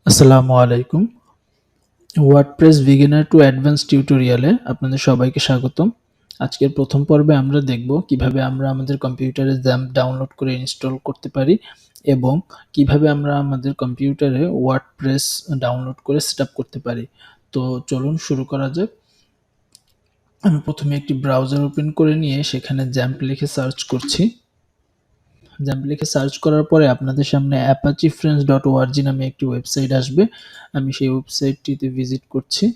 আসসালামু আলাইকুম। WordPress beginner to advance টিউটোরিয়ালে আপনাদের সবাইকে স্বাগতম। আজকের প্রথম পর্বে আমরা দেখব কিভাবে আমরা আমাদের কম্পিউটারে XAMPP ডাউনলোড করে ইনস্টল করতে পারি এবং কিভাবে আমরা আমাদের কম্পিউটারে ওয়ার্ডপ্রেস ডাউনলোড করে সেটআপ করতে পারি। তো চলুন শুরু করা যাক। আমি প্রথমে একটি ব্রাউজার ওপেন করে নিয়ে সেখানে XAMPP লিখে সার্চ করছি। XAMPP লিখে সার্চ করার পরে আপনাদের সামনে apache-friends.org নামে একটি ওয়েবসাইট আসবে। আমি সেই ওয়েবসাইটটিতে ভিজিট করছি।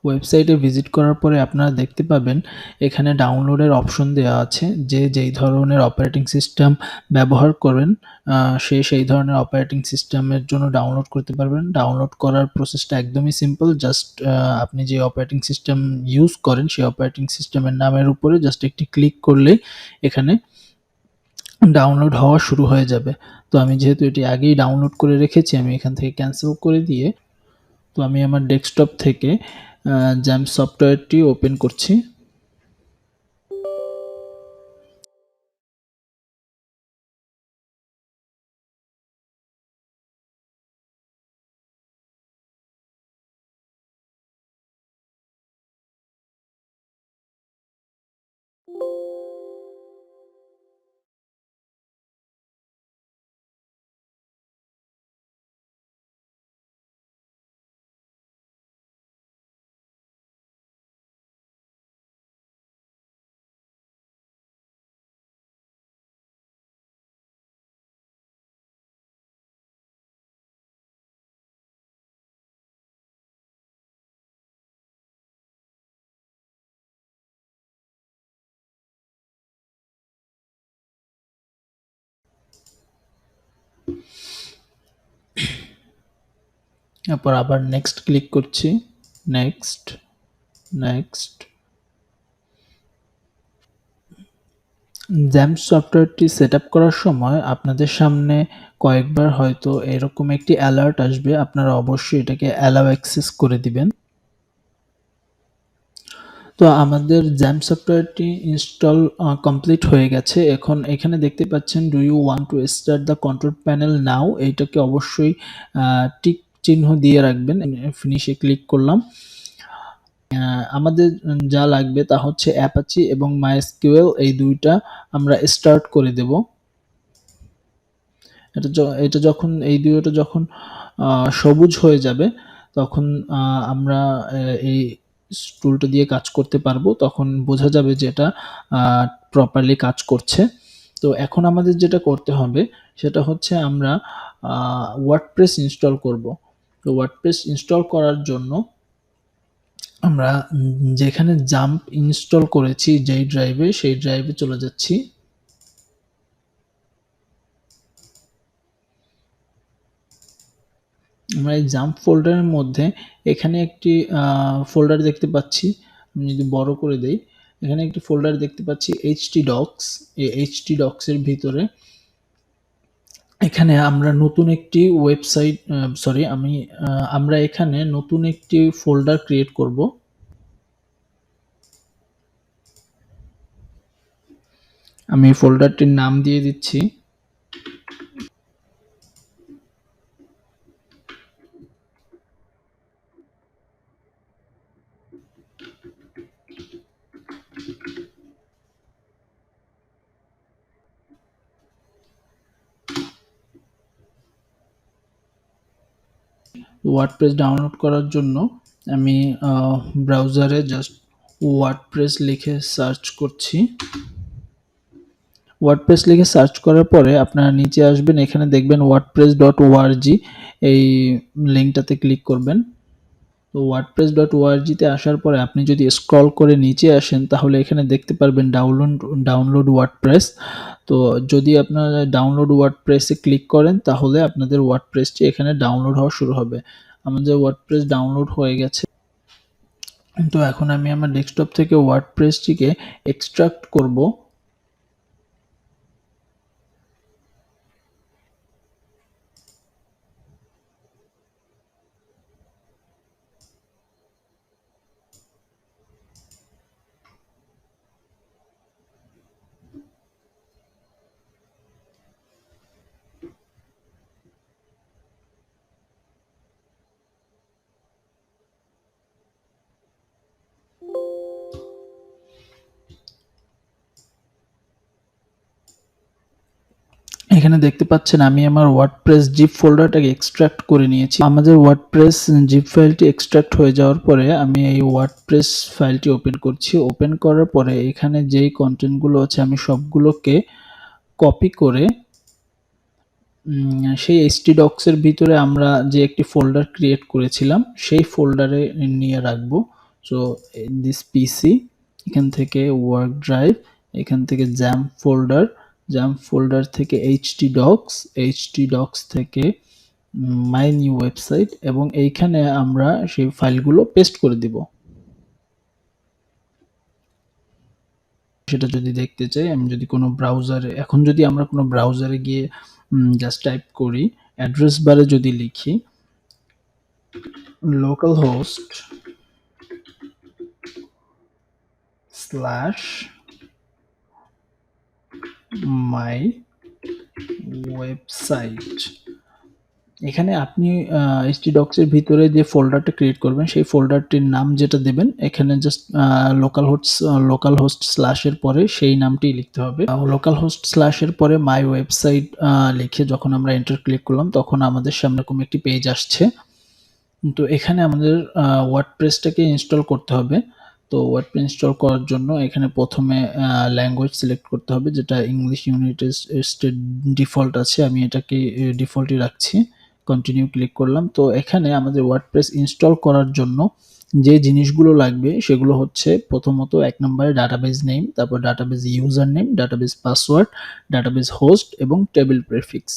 ওয়েবসাইটে ভিজিট করার পরে আপনারা দেখতে পাবেন এখানে ডাউনলোডের অপশন দেওয়া আছে, যে যেই ধরনের অপারেটিং সিস্টেম ব্যবহার করেন সে সেই ধরনের অপারেটিং সিস্টেমের জন্য ডাউনলোড করতে পারবেন। ডাউনলোড করার প্রসেসটা একদমই সিম্পল। জাস্ট আপনি যে অপারেটিং সিস্টেম ইউজ করেন সেই অপারেটিং সিস্টেমের নামের উপরে জাস্ট একটি ক্লিক করলেই এখানে ডাউনলোড হওয়া শুরু হয়ে যাবে। তো আমি যেহেতু এটি আগেই ডাউনলোড করে রেখেছি, আমি এখান থেকে ক্যান্সেল করে দিয়ে তো আমি আমার ডেস্কটপ থেকে XAMPP সফটওয়্যারটি ওপেন করছি। তারপর আবার নেক্সট ক্লিক করছি। Next, next. XAMPP সফটওয়্যারটি সেটআপ করার সময় আপনাদের সামনে কয়েকবার হয়তো এরকম একটি অ্যালার্ট আসবে। আপনারা অবশ্যই এটাকে অ্যালাউ অ্যাক্সেস করে দিবেন। তো আমাদের XAMPP সফটওয়্যারটি ইনস্টল কমপ্লিট হয়ে গেছে। এখন এখানে দেখতে পাচ্ছেন do you want to start the control panel now, এইটাকে অবশ্যই টিক চিহ্ন দিয়ে রাখবেন। ফিনিশে ক্লিক করলাম। আমাদের যা লাগবে তা হচ্ছে অ্যাপাচি এবং মাইএসকিউএল, এই দুইটা আমরা স্টার্ট করে দেব। এটা যখন এই দুইটা যখন সবুজ হয়ে যাবে তখন আমরা এই টুলটা দিয়ে কাজ করতে পারবো। তখন বোঝা যাবে যে এটা প্রপারলি কাজ করছে। তো এখন আমাদের যেটা করতে হবে সেটা হচ্ছে আমরা ওয়ার্ডপ্রেস ইনস্টল করব। তো ওয়ার্ডপ্রেস ইনস্টল করার জন্য আমরা যেখানে জাম্প ইনস্টল করেছি যেই ড্রাইভে, সেই ড্রাইভে চলে যাচ্ছি। আমরা এই জাম্প ফোল্ডারের মধ্যে এখানে একটি ফোল্ডার দেখতে পাচ্ছি। আমি যদি বড় করে দেই, এখানে একটি ফোল্ডার দেখতে পাচ্ছি htdocs। এই htdocs এর ভিতরে এখানে আমরা নতুন একটি ওয়েবসাইট আমরা এখানে নতুন একটি ফোল্ডার ক্রিয়েট করব। আমি ফোল্ডারটির নাম দিয়ে দিচ্ছি ওয়ার্ডপ্রেস ডাউনলোড করার জন্য আমি ব্রাউজারে জাস্ট ওয়ার্ডপ্রেস লিখে সার্চ করছি। ওয়ার্ডপ্রেস লিখে সার্চ করার পরে আপনারা নিচে আসবেন, এখানে দেখবেন wordpress.org, এই লিঙ্কটাতে ক্লিক করবেন। তো wordpress.org-তে আসার পরে আপনি যদি স্ক্রল করে নিচে আসেন তাহলে এখানে দেখতে পারবেন ডাউনলোড ওয়ার্ডপ্রেস। তো যদি আপনারা ডাউনলোড ওয়ার্ডপ্রেসে ক্লিক করেন তাহলে আপনাদের ওয়ার্ডপ্রেসটি এখানে ডাউনলোড হওয়া শুরু হবে। আমাদের ওয়ার্ডপ্রেস ডাউনলোড হয়ে গেছে। তো এখন আমি আমার ডেস্কটপ থেকে ওয়ার্ডপ্রেসটিকে এক্সট্রাক্ট করব। এখানে দেখতে পাচ্ছেন আমি আমার ওয়ার্ডপ্রেস জিপ ফোল্ডারটাকে এক্সট্রাক্ট করে নিয়েছি। আমাদের ওয়ার্ডপ্রেস জিপ ফাইলটি এক্সট্রাক্ট হয়ে যাওয়ার পরে আমি এই ওয়ার্ডপ্রেস ফাইলটি ওপেন করছি। ওপেন করার পরে এখানে যেই কন্টেন্টগুলো আছে আমি সবগুলোকে কপি করে সেই htdocs এর ভিতরে আমরা যে একটি ফোল্ডার ক্রিয়েট করেছিলাম সেই ফোল্ডারে নিয়ে রাখবো। সো দিস পিসি, এখান থেকে ওয়ার্ক ড্রাইভ, এখান থেকে জ্যাম ফোল্ডার থেকে htdocs থেকে মাই নিউ ওয়েবসাইট, এবং এইখানে আমরা সেই ফাইলগুলো পেস্ট করে দিব। সেটা যদি দেখতে চাই, আমি যদি কোনো ব্রাউজারে, এখন যদি আমরা কোনো ব্রাউজারে গিয়ে জাস্ট টাইপ করি, অ্যাড্রেস বারে যদি লিখি localhost স্ল্যাশ মাই ওয়েবসাইট, এখানে আপনি htdocs এর ভিতরে যে ফোল্ডারটা ক্রিয়েট করবেন সেই ফোল্ডারটির নাম যেটা দেবেন, এখানে জাস্ট লোকালহোস্ট স্ল্যাশ এর পরে সেই নামটিই লিখতে হবে। লোকালহোস্ট স্ল্যাশ এর পরে মাই ওয়েবসাইট লিখে যখন আমরা এন্টার ক্লিক করলাম তখন আমাদের সামনে এরকম একটি পেজ আসছে। তো এখানে আমাদের ওয়ার্ডপ্রেসটাকে ইনস্টল করতে হবে। তো ওয়ার্ডপ্রেস ইনস্টল করার জন্য এখানে প্রথমে ল্যাঙ্গুয়েজ সিলেক্ট করতে হবে, যেটা ইংলিশ ইউনাইটেড স্টেট ডিফল্ট আছে, আমি এটাকে ডিফল্টই রাখছি। কন্টিনিউ ক্লিক করলাম। তো এখানে আমাদের ওয়ার্ডপ্রেস ইনস্টল করার জন্য যে জিনিসগুলো লাগবে সেগুলো হচ্ছে, প্রথমত 1 নম্বরে ডাটাবেজ নেম, তারপর database user name, database password, database host এবং টেবিল প্রেফিক্স।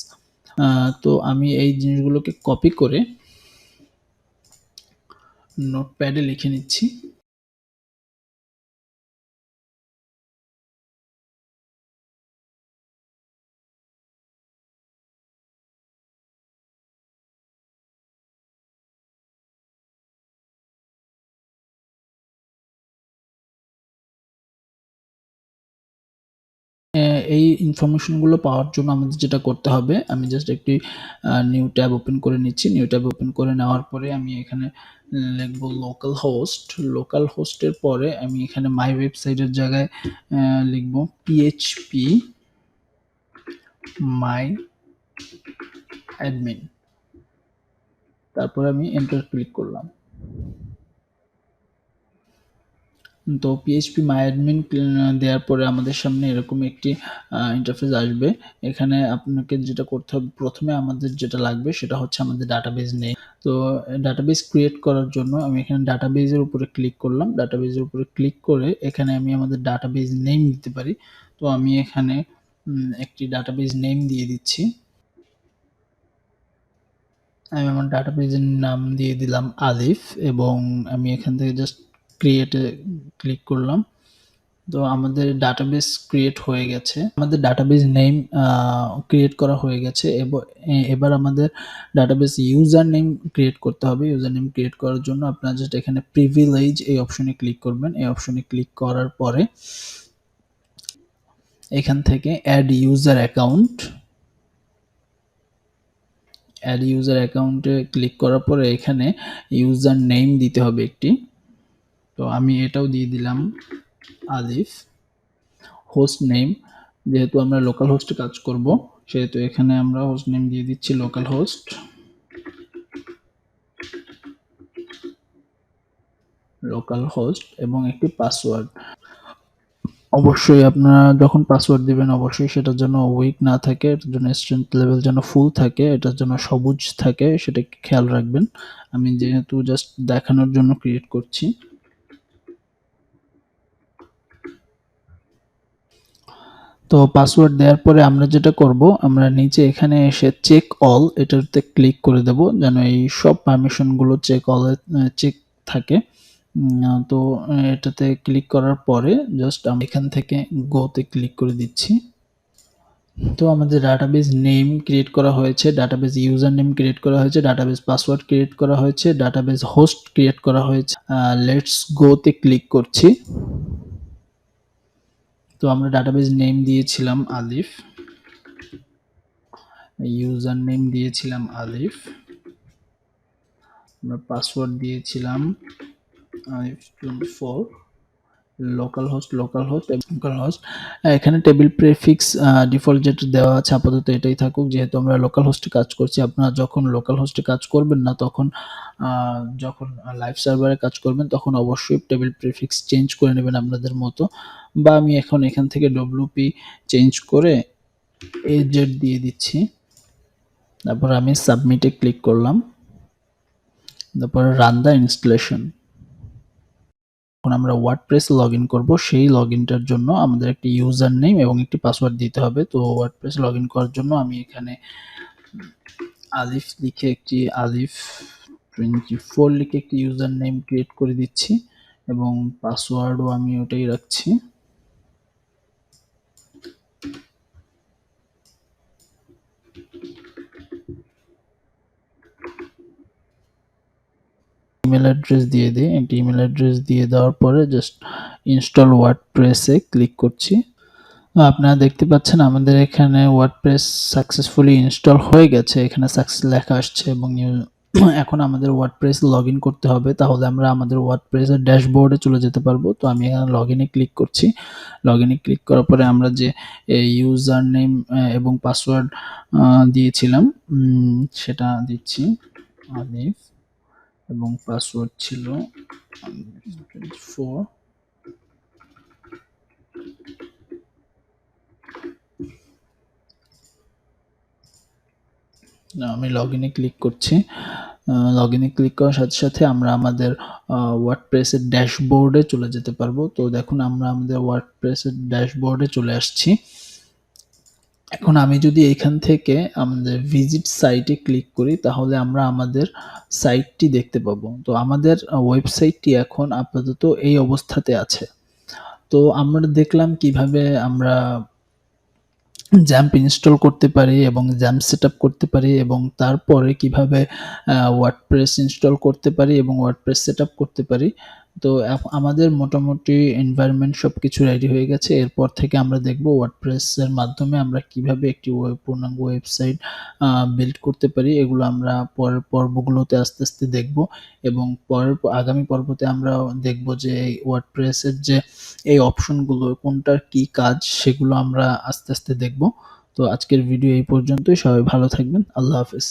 তো আমি এই জিনিসগুলোকে কপি করে নোটপ্যাডে লিখে নিচ্ছি। এই ইনফরমেশনগুলো পাওয়ার জন্য আমাদের যেটা করতে হবে, আমি জাস্ট একটি নিউ ট্যাব ওপেন করে নিচ্ছি। নিউ ট্যাব ওপেন করে নেওয়ার পরে আমি এখানে লিখব লোকাল হোস্টের পরে আমি এখানে মাই ওয়েবসাইটের জায়গায় লিখব পিএইচপি মাই অ্যাডমিন, তারপরে আমি এন্টার ক্লিক করলাম। তো পিএইচপি মাই অ্যাডমিন দেওয়ার পরে আমাদের সামনে এরকম একটি ইন্টারফেস আসবে। এখানে আপনাকে যেটা করতে হবে, প্রথমে আমাদের যেটা লাগবে সেটা হচ্ছে আমাদের ডাটাবেজ নেম। তো ডাটাবেজ ক্রিয়েট করার জন্য আমি এখানে ডাটাবেজের উপরে ক্লিক করলাম। ডাটাবেজের উপরে ক্লিক করে এখানে আমি আমাদের ডাটাবেজ নেম দিতে পারি। তো আমি এখানে একটি ডাটাবেজ নেম দিয়ে দিচ্ছি। আমি আমার ডাটাবেজের নাম দিয়ে দিলাম আলিফ, এবং আমি এখান থেকে জাস্ট ক্রিয়েটে ক্লিক করলাম। তো আমাদের ডাটাবেস ক্রিয়েট হয়ে গেছে, আমাদের ডাটাবেস নেম ক্রিয়েট করা হয়ে গেছে। এবার আমাদের ডাটাবেস ইউজার নেম ক্রিয়েট করতে হবে। ইউজার নেম ক্রিয়েট করার জন্য আপনারা জাস্ট এখানে প্রিভিলেজ এই অপশনে ক্লিক করবেন। এই অপশনে ক্লিক করার পরে এখান থেকে অ্যাড ইউজার অ্যাকাউন্টে ক্লিক করার পরে এখানে ইউজার নেম দিতে হবে একটি। তো আমি এটাও দিয়ে দিলাম আলিফ। হোস্ট নেম, যেহেতু আমরা লোকাল হোস্টে কাজ করব সেহেতু এখানে আমরা হোস্ট নেম দিয়ে দিচ্ছি লোকাল হোস্ট এবং একটি পাসওয়ার্ড। অবশ্যই আপনারা যখন পাসওয়ার্ড দিবেন অবশ্যই সেটার জন্য উইক না থাকে, এটার জন্য স্ট্রেংথ লেভেল যেন ফুল থাকে, এটার জন্য সবুজ থাকে, সেটা খেয়াল রাখবেন। আমি যেহেতু জাস্ট দেখানোর জন্য ক্রিয়েট করছি। তো পাসওয়ার্ড দেওয়ার পরে আমরা যেটা করব, আমরা নিচে এখানে এসে চেক অল এটাতে ক্লিক করে দেব, যেন এই সব পারমিশনগুলো চেক থাকে। তো এটাতে ক্লিক করার পরে জাস্ট আমি এখান থেকে গোতে ক্লিক করে দিচ্ছি। তো আমাদের ডাটাবেস নেম ক্রিয়েট করা হয়েছে, ডাটাবেস ইউজার নেম ক্রিয়েট করা হয়েছে, ডাটাবেস পাসওয়ার্ড ক্রিয়েট করা হয়েছে, ডাটাবেস হোস্ট ক্রিয়েট করা হয়েছে। লেটস গোতে ক্লিক করছি। তো আমরা ডাটাবেস নেম দিয়েছিলাম আলিফ, ইউজার নেম দিয়েছিলাম আলিফ, আমরা পাসওয়ার্ড দিয়েছিলাম আলিফ 24, লোকাল হোস্ট এখানে টেবিল প্রেফিক্স ডিফল্ট যেটা দেওয়া আছে আপাতত এটাই থাকুক, যেহেতু আমরা লোকাল হোস্টে কাজ করছি। আপনারা যখন লোকাল হোস্টে কাজ করবেন না তখন যখন লাইভ সার্ভারে কাজ করবেন তখন অবশ্যই টেবিল প্রেফিক্স চেঞ্জ করে নেবেন আপনাদের মতো। বা আমি এখন এখান থেকে ডব্লিউপি চেঞ্জ করে এজেড দিয়ে দিচ্ছি। তারপর আমি সাবমিটে ক্লিক করলাম। তারপর রান দ্য ইনস্টলেশন। এখন আমরা ওয়ার্ডপ্রেস লগইন করব। সেই লগইনটার জন্য আমাদের একটি ইউজার নেম এবং একটি পাসওয়ার্ড দিতে হবে। তো ওয়ার্ডপ্রেস লগইন করার জন্য আমি এখানে আলিফ 24 লিখে একটি ইউজার নেম ক্রিয়েট করে দিচ্ছি এবং পাসওয়ার্ডও আমি ওটাই রাখছি। ইমেল অ্যাড্রেস দিয়ে দিই। একটি ইমেল অ্যাড্রেস দিয়ে দেওয়ার পরে জাস্ট ইনস্টল ওয়ার্ডপ্রেসে ক্লিক করছি। আপনারা দেখতে পাচ্ছেন আমাদের এখানে ওয়ার্ডপ্রেস সাকসেসফুলি ইনস্টল হয়ে গেছে। এখানে সাকসেস লেখা আসছে এবং এখন আমাদের ওয়ার্ডপ্রেস লগইন করতে হবে, তাহলে আমরা আমাদের ওয়ার্ডপ্রেসের ড্যাশবোর্ডে চলে যেতে পারবো। তো আমি এখানে লগইনে ক্লিক করছি। লগইনে ক্লিক করার পরে আমরা যে ইউজার নেম এবং পাসওয়ার্ড দিয়েছিলাম সেটা দিচ্ছি। আলিফ এবং পাসওয়ার্ড ছিল 24। আমি লগইনে ক্লিক করছি। লগইনে ক্লিক করার সাথে সাথে আমরা আমাদের ওয়ার্ডপ্রেসের ড্যাশবোর্ডে চলে যেতে পারবো। তো দেখুন আমরা আমাদের ওয়ার্ডপ্রেসের ড্যাশবোর্ডে চলে আসছি। এখন আমি যদি এখান থেকে আমাদের ভিজিট সাইটে ক্লিক করি তাহলে আমরা আমাদের সাইটটি দেখতে পাবো। তো আমাদের ওয়েবসাইটটি এখন আপাতত এই অবস্থাতে আছে। তো আমরা দেখলাম কিভাবে আমরা জ্যাম্প ইনস্টল করতে পারি এবং জ্যাম্প সেটআপ করতে পারি এবং তারপরে কিভাবে ওয়ার্ডপ্রেস ইনস্টল করতে পারি এবং ওয়ার্ডপ্রেস সেটআপ করতে পারি। তো আমাদের মোটামুটি এনভায়রনমেন্ট সবকিছু রেডি হয়ে গেছে। এরপর থেকে আমরা দেখব ওয়ার্ডপ্রেসের মাধ্যমে আমরা কিভাবে একটি পূর্ণাঙ্গ ওয়েবসাইট বিল্ড করতে পারি। এগুলো আমরা পরের পর্বগুলোতে আস্তে আস্তে দেখব এবং আগামী পর্বতে আমরা দেখব যে ওয়ার্ডপ্রেসের যে এই অপশনগুলো কোনটার কি কাজ সেগুলো আমরা আস্তে আস্তে দেখব। তো আজকের ভিডিও এই পর্যন্তই। সবাই ভালো থাকবেন। আল্লাহ হাফেজ।